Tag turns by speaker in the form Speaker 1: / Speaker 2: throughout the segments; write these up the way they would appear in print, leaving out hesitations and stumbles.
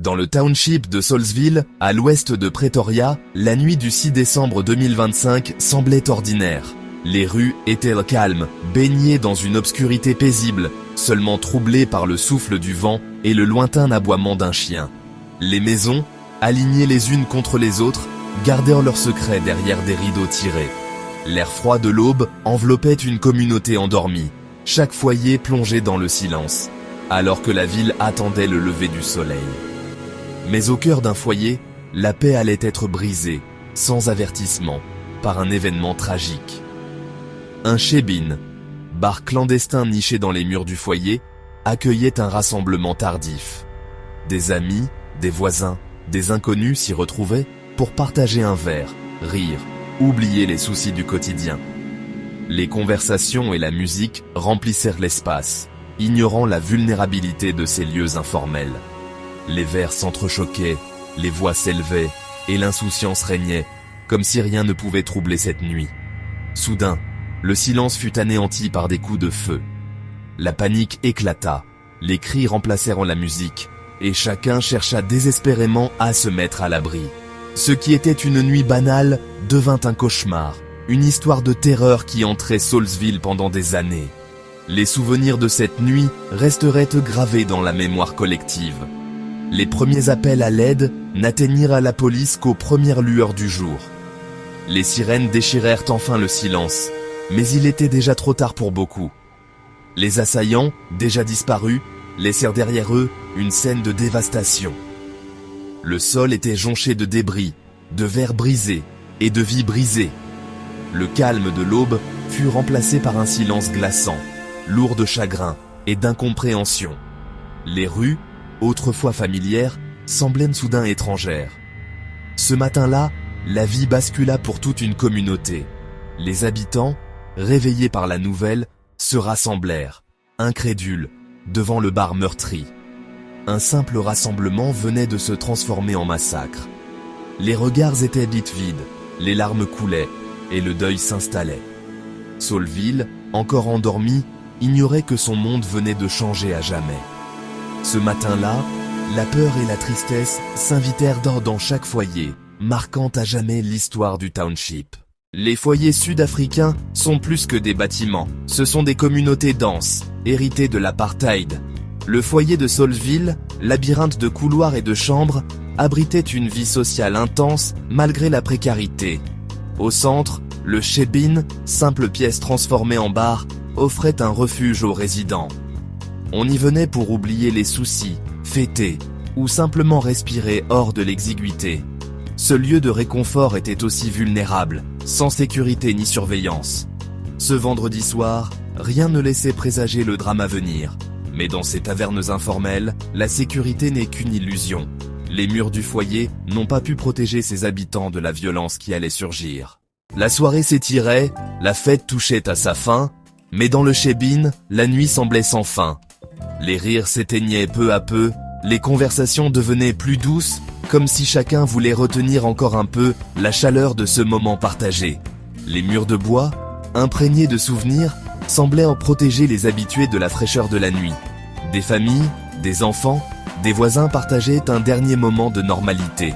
Speaker 1: Dans le township de Saulsville, à l'ouest de Pretoria, la nuit du 6 décembre 2025 semblait ordinaire. Les rues étaient calmes, baignées dans une obscurité paisible, seulement troublées par le souffle du vent et le lointain aboiement d'un chien. Les maisons, alignées les unes contre les autres, gardèrent leurs secrets derrière des rideaux tirés. L'air froid de l'aube enveloppait une communauté endormie, chaque foyer plongé dans le silence, alors que la ville attendait le lever du soleil. Mais au cœur d'un foyer, la paix allait être brisée, sans avertissement, par un événement tragique. Un shebeen, bar clandestin niché dans les murs du foyer, accueillait un rassemblement tardif. Des amis, des voisins, des inconnus s'y retrouvaient pour partager un verre, rire, oublier les soucis du quotidien. Les conversations et la musique remplissèrent l'espace, ignorant la vulnérabilité de ces lieux informels. Les verres s'entrechoquaient, les voix s'élevaient, et l'insouciance régnait, comme si rien ne pouvait troubler cette nuit. Soudain, le silence fut anéanti par des coups de feu. La panique éclata, les cris remplacèrent la musique, et chacun chercha désespérément à se mettre à l'abri. Ce qui était une nuit banale devint un cauchemar, une histoire de terreur qui entrait Saulsville pendant des années. Les souvenirs de cette nuit resteraient gravés dans la mémoire collective. Les premiers appels à l'aide n'atteignirent à la police qu'aux premières lueurs du jour. Les sirènes déchirèrent enfin le silence, mais il était déjà trop tard pour beaucoup. Les assaillants, déjà disparus, laissèrent derrière eux une scène de dévastation. Le sol était jonché de débris, de verres brisés et de vies brisées. Le calme de l'aube fut remplacé par un silence glaçant, lourd de chagrin et d'incompréhension. Les rues, autrefois familières, semblaient soudain étrangères. Ce matin-là, la vie bascula pour toute une communauté. Les habitants, réveillés par la nouvelle, se rassemblèrent, incrédules, devant le bar meurtri. Un simple rassemblement venait de se transformer en massacre. Les regards étaient vite vides, les larmes coulaient, et le deuil s'installait. Saulsville, encore endormi, ignorait que son monde venait de changer à jamais. Ce matin-là, la peur et la tristesse s'invitèrent dans chaque foyer, marquant à jamais l'histoire du township. Les foyers sud-africains sont plus que des bâtiments, ce sont des communautés denses, héritées de l'apartheid. Le foyer de Saulsville, labyrinthe de couloirs et de chambres, abritait une vie sociale intense malgré la précarité. Au centre, le shebeen, simple pièce transformée en bar, offrait un refuge aux résidents. On y venait pour oublier les soucis, fêter, ou simplement respirer hors de l'exiguïté. Ce lieu de réconfort était aussi vulnérable, sans sécurité ni surveillance. Ce vendredi soir, rien ne laissait présager le drame à venir. Mais dans ces tavernes informelles, la sécurité n'est qu'une illusion. Les murs du foyer n'ont pas pu protéger ses habitants de la violence qui allait surgir. La soirée s'étirait, la fête touchait à sa fin, mais dans le shebeen, la nuit semblait sans fin. Les rires s'éteignaient peu à peu, les conversations devenaient plus douces, comme si chacun voulait retenir encore un peu la chaleur de ce moment partagé. Les murs de bois, imprégnés de souvenirs, semblaient en protéger les habitués de la fraîcheur de la nuit. Des familles, des enfants, des voisins partageaient un dernier moment de normalité.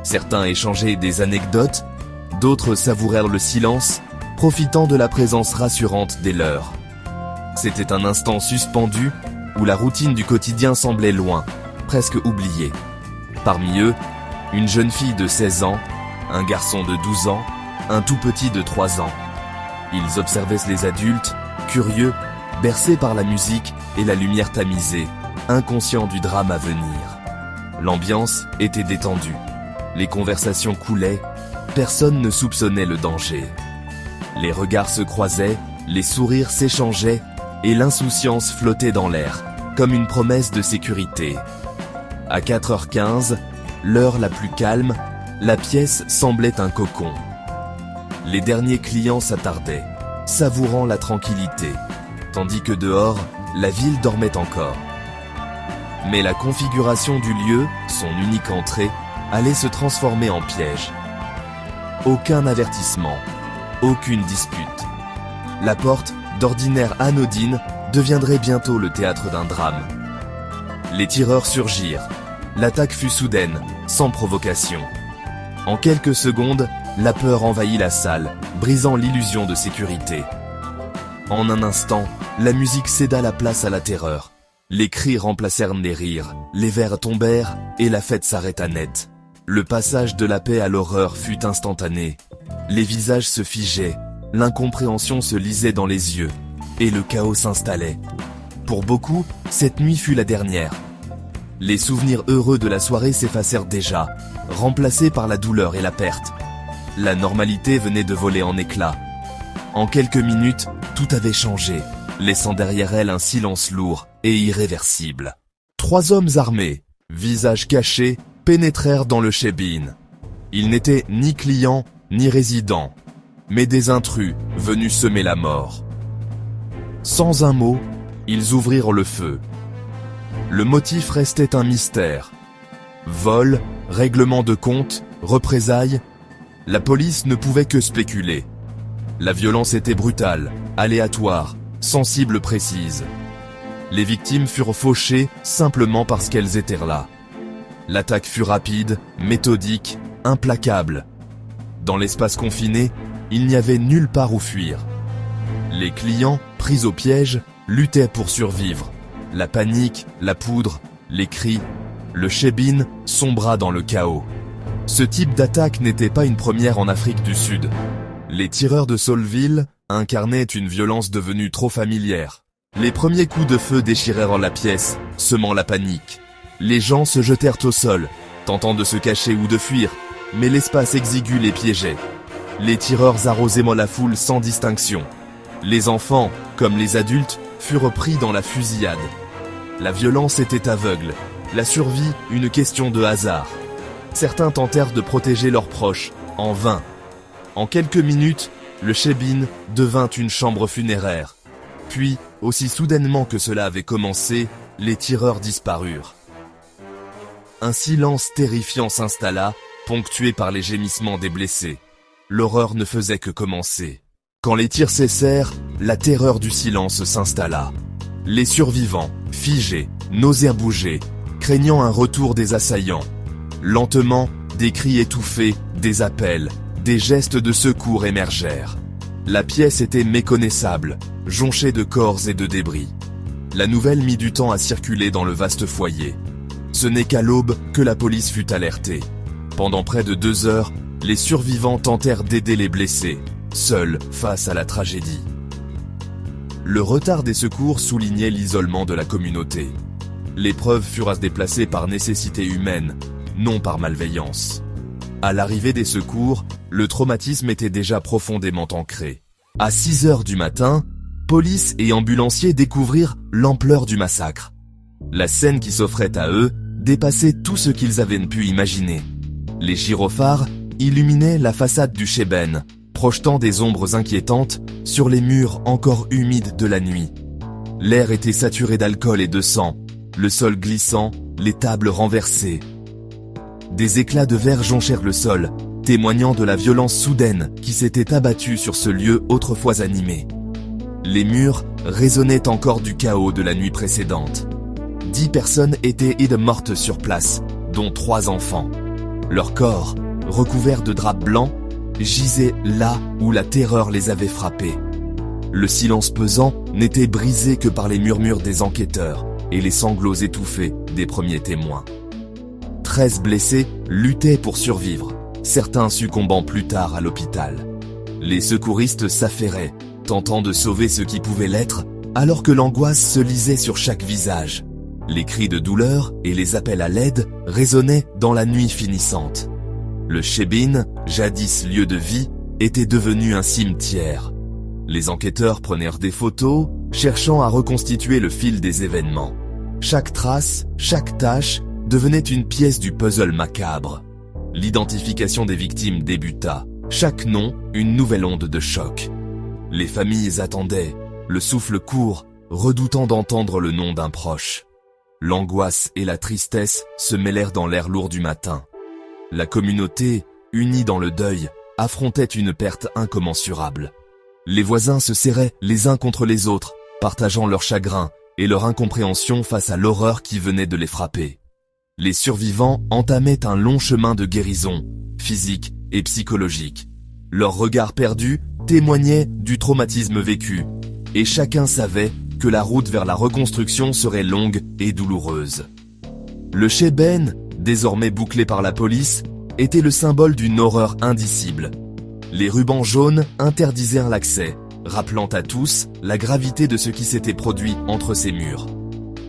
Speaker 1: Certains échangeaient des anecdotes, d'autres savourèrent le silence, profitant de la présence rassurante des leurs. C'était un instant suspendu, où la routine du quotidien semblait loin, presque oubliée. Parmi eux, une jeune fille de 16 ans, un garçon de 12 ans, un tout petit de 3 ans. Ils observaient les adultes, curieux, bercés par la musique et la lumière tamisée, inconscients du drame à venir. L'ambiance était détendue. Les conversations coulaient, personne ne soupçonnait le danger. Les regards se croisaient, les sourires s'échangeaient, et l'insouciance flottait dans l'air, comme une promesse de sécurité. À 4h15, l'heure la plus calme, la pièce semblait un cocon. Les derniers clients s'attardaient, savourant la tranquillité, tandis que dehors, la ville dormait encore. Mais la configuration du lieu, son unique entrée, allait se transformer en piège. Aucun avertissement, aucune dispute. La porte, d'ordinaire anodine, deviendrait bientôt le théâtre d'un drame. Les tireurs surgirent, l'attaque fut soudaine, sans provocation. En quelques secondes, la peur envahit la salle, brisant l'illusion de sécurité. En un instant, la musique céda la place à la terreur. Les cris remplacèrent les rires, les verres tombèrent et la fête s'arrêta net. Le passage de la paix à l'horreur fut instantané. Les visages se figeaient, l'incompréhension se lisait dans les yeux, et le chaos s'installait. Pour beaucoup, cette nuit fut la dernière. Les souvenirs heureux de la soirée s'effacèrent déjà, remplacés par la douleur et la perte. La normalité venait de voler en éclats. En quelques minutes, tout avait changé, laissant derrière elle un silence lourd et irréversible. 3 hommes armés, visages cachés, pénétrèrent dans le shebeen. Ils n'étaient ni clients, ni résidents, mais des intrus venus semer la mort. Sans un mot, ils ouvrirent le feu. Le motif restait un mystère. Vol, règlement de compte, représailles, la police ne pouvait que spéculer. La violence était brutale, aléatoire, sans cible précise. Les victimes furent fauchées simplement parce qu'elles étaient là. L'attaque fut rapide, méthodique, implacable. Dans l'espace confiné, il n'y avait nulle part où fuir. Les clients, pris au piège, luttaient pour survivre. La panique, la poudre, les cris, le shebeen sombra dans le chaos. Ce type d'attaque n'était pas une première en Afrique du Sud. Les tireurs de Saulville incarnaient une violence devenue trop familière. Les premiers coups de feu déchirèrent la pièce, semant la panique. Les gens se jetèrent au sol, tentant de se cacher ou de fuir, mais l'espace exigu les piégeait. Les tireurs arrosaient la foule sans distinction. Les enfants, comme les adultes, furent pris dans la fusillade. La violence était aveugle, la survie une question de hasard. Certains tentèrent de protéger leurs proches, en vain. En quelques minutes, le shebeen devint une chambre funéraire. Puis, aussi soudainement que cela avait commencé, les tireurs disparurent. Un silence terrifiant s'installa, ponctué par les gémissements des blessés. L'horreur ne faisait que commencer. Quand les tirs cessèrent, la terreur du silence s'installa. Les survivants, figés, n'osèrent bouger, craignant un retour des assaillants. Lentement, des cris étouffés, des appels, des gestes de secours émergèrent. La pièce était méconnaissable, jonchée de corps et de débris. La nouvelle mit du temps à circuler dans le vaste foyer. Ce n'est qu'à l'aube que la police fut alertée. Pendant près de 2 heures, les survivants tentèrent d'aider les blessés, seuls face à la tragédie. Le retard des secours soulignait l'isolement de la communauté. Les preuves furent à se déplacer par nécessité humaine, non par malveillance. À l'arrivée des secours, le traumatisme était déjà profondément ancré. À 6 heures du matin, police et ambulanciers découvrirent l'ampleur du massacre. La scène qui s'offrait à eux dépassait tout ce qu'ils avaient pu imaginer. Les gyrophares illuminaient la façade du shebeen, projetant des ombres inquiétantes sur les murs encore humides de la nuit. L'air était saturé d'alcool et de sang, le sol glissant, les tables renversées. Des éclats de verre jonchèrent le sol, témoignant de la violence soudaine qui s'était abattue sur ce lieu autrefois animé. Les murs résonnaient encore du chaos de la nuit précédente. 10 personnes étaient mortes sur place, dont 3 enfants. Leurs corps, recouverts de draps blancs, gisaient là où la terreur les avait frappés. Le silence pesant n'était brisé que par les murmures des enquêteurs et les sanglots étouffés des premiers témoins. 13 blessés luttaient pour survivre, certains succombant plus tard à l'hôpital. Les secouristes s'affairaient, tentant de sauver ce qui pouvait l'être, alors que l'angoisse se lisait sur chaque visage. Les cris de douleur et les appels à l'aide résonnaient dans la nuit finissante. Le shebeen, jadis lieu de vie, était devenu un cimetière. Les enquêteurs prenèrent des photos, cherchant à reconstituer le fil des événements. Chaque trace, chaque tache, devenait une pièce du puzzle macabre. L'identification des victimes débuta, chaque nom une nouvelle onde de choc. Les familles attendaient, le souffle court, redoutant d'entendre le nom d'un proche. L'angoisse et la tristesse se mêlèrent dans l'air lourd du matin. La communauté, unie dans le deuil, affrontait une perte incommensurable. Les voisins se serraient les uns contre les autres, partageant leur chagrin et leur incompréhension face à l'horreur qui venait de les frapper. Les survivants entamaient un long chemin de guérison, physique et psychologique. Leur regard perdu témoignait du traumatisme vécu, et chacun savait que la route vers la reconstruction serait longue et douloureuse. Le Shebeen, désormais bouclé par la police, était le symbole d'une horreur indicible. Les rubans jaunes interdisèrent l'accès, rappelant à tous la gravité de ce qui s'était produit entre ces murs.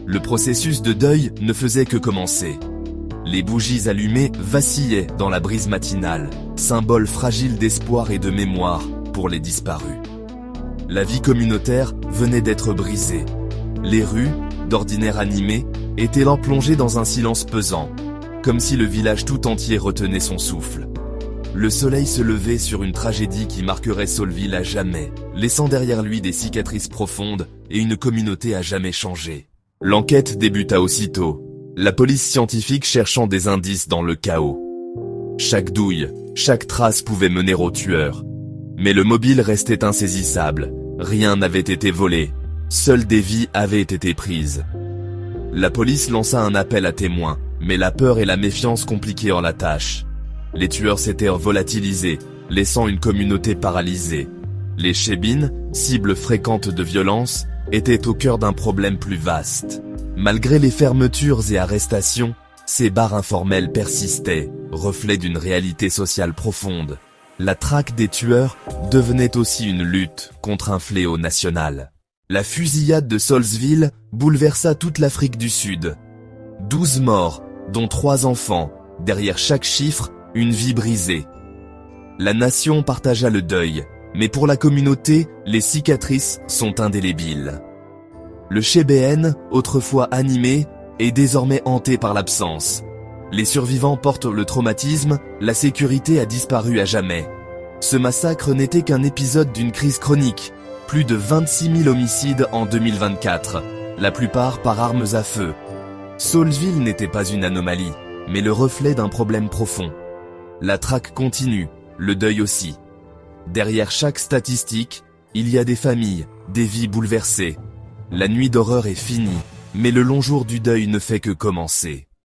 Speaker 1: Le processus de deuil ne faisait que commencer. Les bougies allumées vacillaient dans la brise matinale, symbole fragile d'espoir et de mémoire pour les disparus. La vie communautaire venait d'être brisée. Les rues, d'ordinaire animées, étaient là plongées dans un silence pesant, comme si le village tout entier retenait son souffle. Le soleil se levait sur une tragédie qui marquerait Saulville à jamais, laissant derrière lui des cicatrices profondes et une communauté à jamais changée. L'enquête débuta aussitôt, la police scientifique cherchant des indices dans le chaos. Chaque douille, chaque trace pouvait mener au tueur. Mais le mobile restait insaisissable, rien n'avait été volé, seules des vies avaient été prises. La police lança un appel à témoins, mais la peur et la méfiance compliquèrent la tâche. Les tueurs s'étaient volatilisés, laissant une communauté paralysée. Les Shebeen, cibles fréquentes de violence, étaient au cœur d'un problème plus vaste. Malgré les fermetures et arrestations, ces bars informels persistaient, reflet d'une réalité sociale profonde. La traque des tueurs devenait aussi une lutte contre un fléau national. La fusillade de Saulsville bouleversa toute l'Afrique du Sud. 12 morts, dont 3 enfants, derrière chaque chiffre, une vie brisée. La nation partagea le deuil, mais pour la communauté, les cicatrices sont indélébiles. Le Shebeen, autrefois animé, est désormais hanté par l'absence. Les survivants portent le traumatisme, la sécurité a disparu à jamais. Ce massacre n'était qu'un épisode d'une crise chronique. Plus de 26 000 homicides en 2024, la plupart par armes à feu. Saulsville n'était pas une anomalie, mais le reflet d'un problème profond. La traque continue, le deuil aussi. Derrière chaque statistique, il y a des familles, des vies bouleversées. La nuit d'horreur est finie, mais le long jour du deuil ne fait que commencer.